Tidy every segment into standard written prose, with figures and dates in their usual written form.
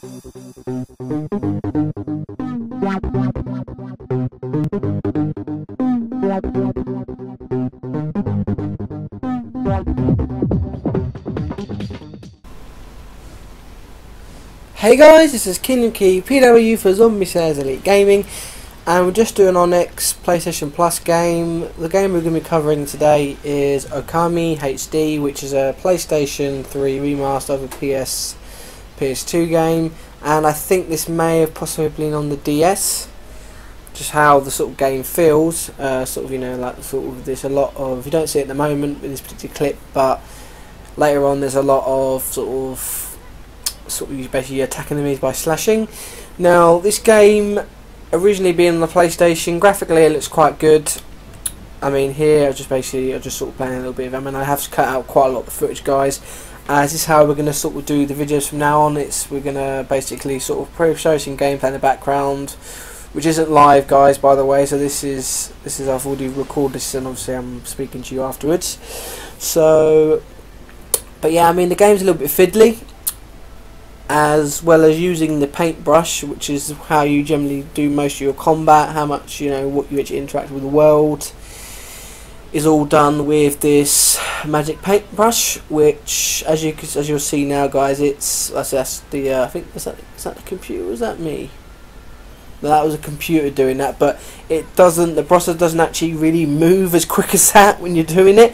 Hey guys, this is Kingdom Key PW for Zombie Says Elite Gaming, and we're just doing our next PlayStation Plus game. The game we're going to be covering today is Okami HD, which is a PlayStation 3 remaster of a PS2 game, and I think this may have possibly been on the DS. Just how the sort of game feels, there's a lot of, you don't see it at the moment with this particular clip, but later on there's a lot of you basically attacking enemies by slashing. Now this game, originally being on the PlayStation, graphically it looks quite good. I mean, here I'm just sort of playing a little bit of it. I mean, I have cut out quite a lot of the footage, guys, as this is how we're going to sort of do the videos from now on. We're going to basically sort of show some gameplay in the background, which isn't live, guys, by the way. So this is I've already recorded this, and obviously I'm speaking to you afterwards. So, but yeah, I mean, the game's a little bit fiddly, as well as using the paintbrush, which is how you generally do most of your combat. How much, what you actually interact with the world is all done with this magic paintbrush, which, as you'll see now, guys, that's the I think is that the computer? Was that me? No, that was a computer doing that, but the processor doesn't actually really move as quick as that when you're doing it.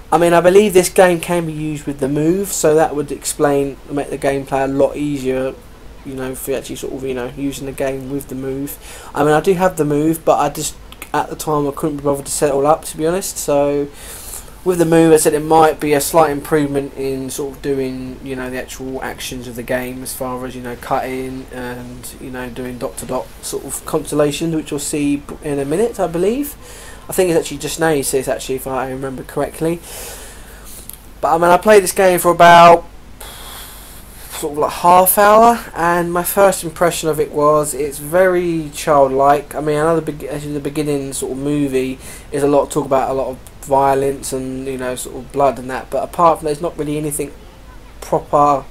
I mean, I believe this game can be used with the move, so that would make the gameplay a lot easier, for actually sort of, using the game with the move. I mean, I do have the move, but at the time I couldn't be bothered to set it all up, to be honest. So with the move, I said it might be a slight improvement in sort of doing, the actual actions of the game, as far as, cutting and, doing dot-to-dot sort of constellations, which you'll see in a minute, I believe. I think it's actually just now you see it, actually, if I remember correctly. But I mean, I played this game for about sort of like half hour, and my first impression of it was it's very childlike. I mean, I know the beginning sort of movie is a lot of talk about a lot of violence and sort of blood and that, but apart from that, there's not really anything proper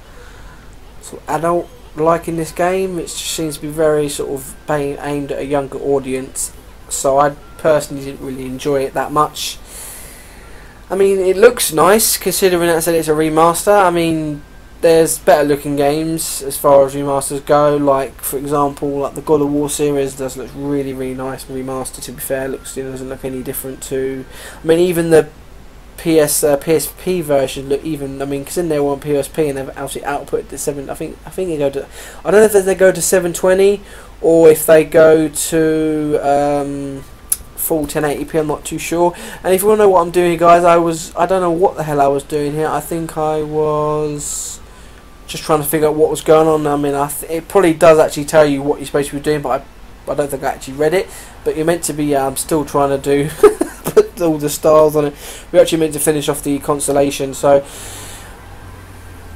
sort of adult like in this game. It just seems to be very sort of aimed at a younger audience, so I personally didn't really enjoy it that much. I mean, it looks nice considering I said it's a remaster. I mean, there's better looking games as far as remasters go, like for example like the God of War series does look really, really nice remastered, to be fair. Doesn't look any different to, I mean, even the PSP version look, even, I mean, because in there on PSP and they've actually output the 7, I think they go to, I don't know if they go to 720 or if they go to full 1080p, I'm not too sure. And if you want to know what I'm doing, guys, I don't know what the hell I was doing here. I think I was just trying to figure out what was going on. I mean, it probably does actually tell you what you're supposed to be doing, but I don't think I actually read it. But you're meant to be, I'm still trying to do put all the stars on it. We're actually meant to finish off the constellation, so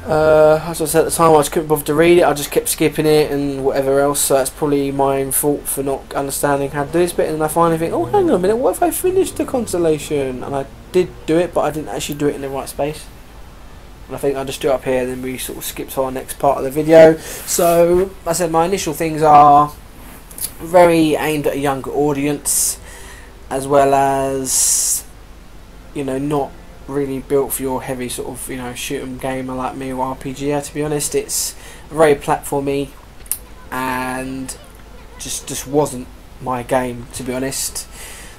as I said at the time, I just couldn't bother to read it. I just kept skipping it and whatever else, so that's probably my own fault for not understanding how to do this bit. And I finally think, oh, hang on a minute, what if I finished the constellation? And I did do it, but I didn't actually do it in the right space. And I think I just do it up here, then we sort of skip to our next part of the video. So, I said my initial things are very aimed at a younger audience, as well as, not really built for your heavy sort of shoot 'em gamer like me, or RPG. To be honest, it's very platformy and just wasn't my game, to be honest.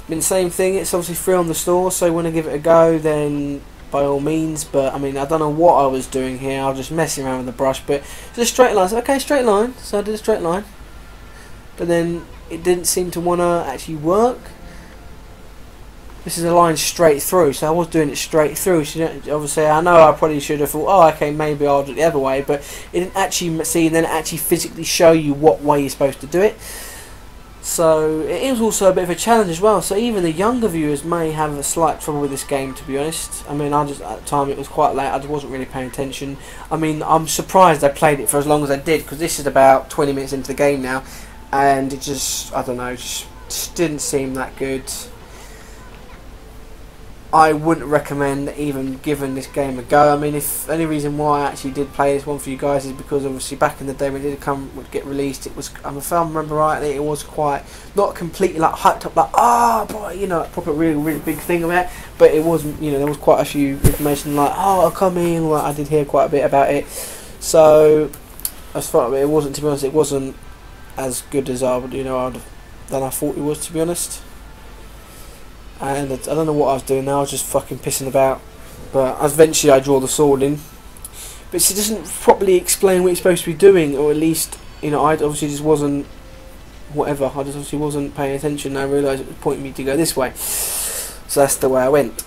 I mean, same thing, it's obviously free on the store, so when I give it a go, then by all means. But I mean, I don't know what I was doing here. I was just messing around with the brush, but it's a straight line. So, okay, straight line, so I did a straight line, but then it didn't seem to want to actually work. This is a line straight through, so I was doing it straight through. So obviously, I know I probably should have thought, oh, okay, maybe I'll do it the other way, but it didn't actually actually physically show you what way you're supposed to do it. So it is also a bit of a challenge as well. So even the younger viewers may have a slight trouble with this game, to be honest. I mean, at the time it was quite late. I just wasn't really paying attention. I mean, I'm surprised I played it for as long as I did, because this is about 20 minutes into the game now, and it just, I don't know, just didn't seem that good. I wouldn't recommend even giving this game a go. I mean, if any reason why I actually did play this one for you guys is because obviously back in the day when it would get released, it was, if I remember rightly, it was quite not completely like hyped up like boy, you know, proper really big thing about it, but it wasn't, you know, there was quite a few information like Okami, and I did hear quite a bit about it. So as far as it wasn't, to be honest, it wasn't as good as I would, you know, than I thought it was, to be honest. And I don't know what I was doing now, I was just fucking pissing about. But eventually I draw the sword in. But it doesn't properly explain what you're supposed to be doing, or at least, you know, I obviously just wasn't, whatever, I just obviously wasn't paying attention, and I realised it was pointing me to go this way. So that's the way I went.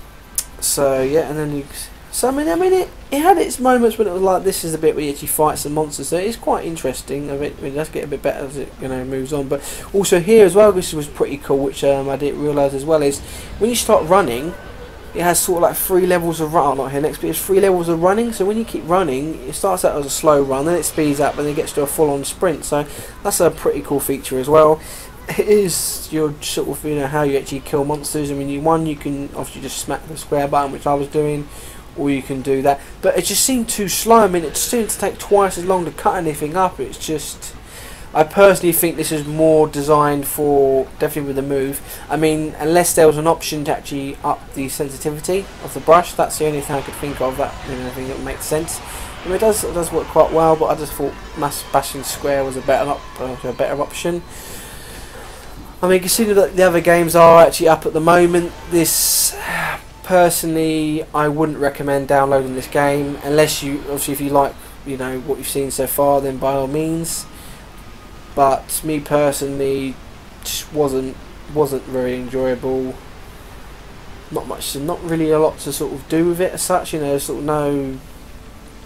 So yeah, and then so I mean it had its moments when it was like, this is the bit where you actually fight some monsters, so it's quite interesting. It does get a bit better as it, you know, moves on. But also here as well, this was pretty cool, which I didn't realise as well, is when you start running, it has sort of like 3 levels of run. Not here next, but it's 3 levels of running. So when you keep running, it starts out as a slow run, then it speeds up, and then it gets to a full-on sprint. So that's a pretty cool feature as well. It is your sort of, you know, how you actually kill monsters. I mean, you can obviously just smack the square button, which I was doing, or you can do that, but it just seemed too slow. I mean, it just seemed to take twice as long to cut anything up. It's just, I personally think this is more designed for, definitely with the move, I mean, unless there was an option to actually up the sensitivity of the brush, that's the only thing I could think of that, you know, I think it would make sense. I mean, it does work quite well, but I just thought mass bashing square was a better option. I mean, considering that the other games are actually up at the moment, this, personally, I wouldn't recommend downloading this game unless you, obviously, if you like, you know, what you've seen so far, then by all means. But me personally, just wasn't very enjoyable. Not really a lot to sort of do with it as such. You know, sort of no,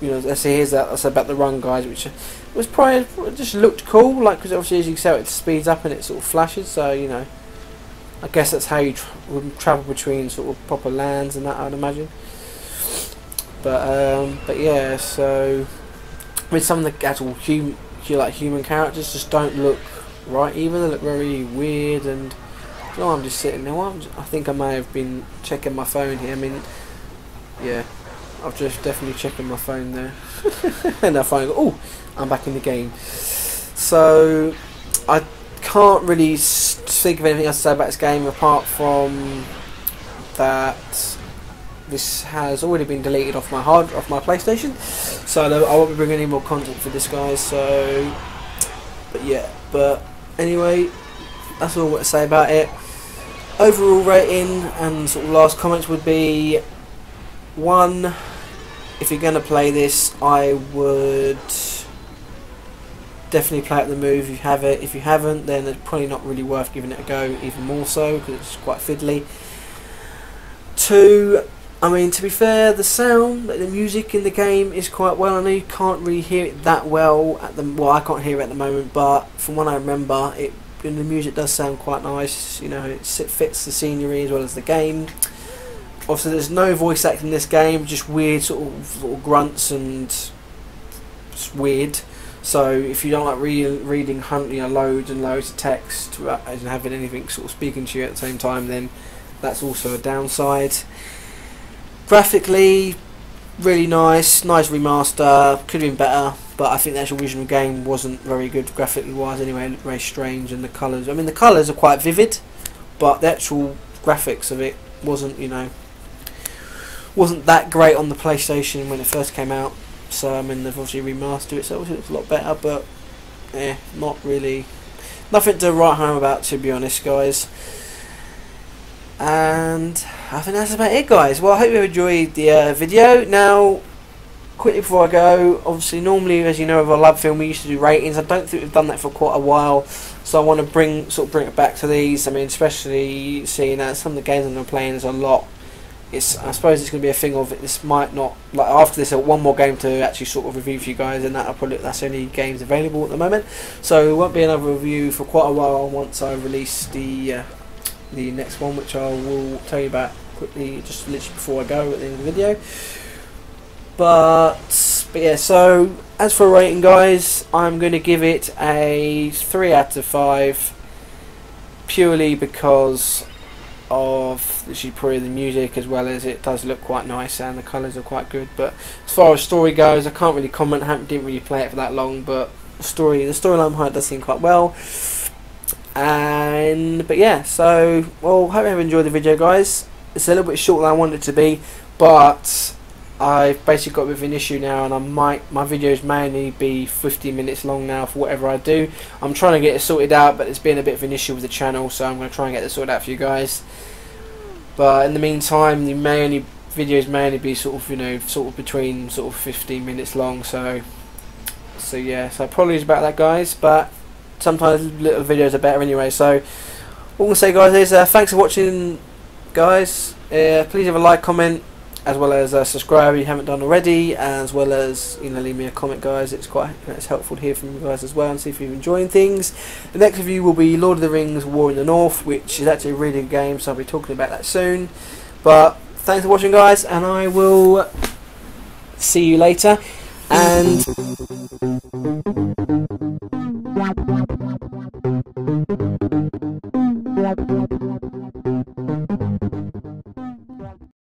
you know. Let's say that's about the run, guys, which was probably just looked cool. Like, because obviously as you can see, it speeds up and it sort of flashes. So you know, I guess that's how you travel between sort of proper lands and that, I'd imagine. But yeah, so with some of the actual human characters just don't look right either. They look very weird, and you know, I'm just sitting there. I think I may have been checking my phone here. I mean, yeah, I've just definitely checking my phone there, and I finally go, oh, I'm back in the game. So I can't really think of anything else to say about this game apart from that this has already been deleted off my PlayStation, so I won't be bringing any more content for this, guys. So, but anyway, that's all I want to say about it. Overall rating and sort of last comments would be 1. If you're going to play this, I would definitely play it the move if you have it. If you haven't, then it's probably not really worth giving it a go, even more so because it's quite fiddly. 2, I mean, to be fair, the sound, the music in the game is quite well. I know you can't really hear it that well well, I can't hear it at the moment, but from what I remember, the music does sound quite nice. You know, it fits the scenery as well as the game. Obviously, there's no voice acting in this game, just weird sort of grunts and just weird. So if you don't like reading loads and loads of text and having anything sort of speaking to you at the same time, then that's also a downside. Graphically, really nice remaster. Could have been better, but I think the actual original game wasn't very good graphically wise anyway. It looked very strange, and the colours, I mean, the colours are quite vivid, but the actual graphics of it wasn't, you know, wasn't that great on the PlayStation when it first came out. So I mean, they've obviously remastered it, so obviously it's a lot better, but not really, nothing to write home about, to be honest, guys. And I think that's about it, guys. Well, I hope you enjoyed the video. Now, quickly before I go, obviously normally, as you know, with our lab film, we used to do ratings. I don't think we've done that for quite a while, so I want to bring it back to these. I mean, especially seeing that some of the games I'm going to play is a lot. I suppose it's going to be a thing of this might not, like after this, one more game to actually sort of review for you guys, and that's the only games available at the moment. So it won't be another review for quite a while once I release the next one, which I will tell you about quickly, just literally before I go at the end of the video. But yeah, so as for rating, guys, I'm going to give it a 3 out of 5, purely because of probably the music, as well as it does look quite nice and the colours are quite good. But as far as story goes, I can't really comment. I didn't really play it for that long, but the storyline behind it does seem quite well. But yeah, so well, hope you have enjoyed the video, guys. It's a little bit shorter than I wanted it to be, but I've basically got a bit of an issue now, and my videos may only be 15 minutes long now for whatever I do. I'm trying to get it sorted out, but it's been a bit of an issue with the channel, so I'm going to try and get this sorted out for you guys. But in the meantime, videos may only be sort of between 15 minutes long. So yeah, so apologies about that, guys, but sometimes little videos are better anyway. So all I'm going to say, guys, is thanks for watching, guys. Please have a like, comment, as well as subscribe if you haven't done already, as well as leave me a comment, guys. It's helpful to hear from you guys as well and see if you're enjoying things. The next review will be Lord of the Rings: War in the North, which is actually a really good game, so I'll be talking about that soon. But thanks for watching, guys, and I will see you later. And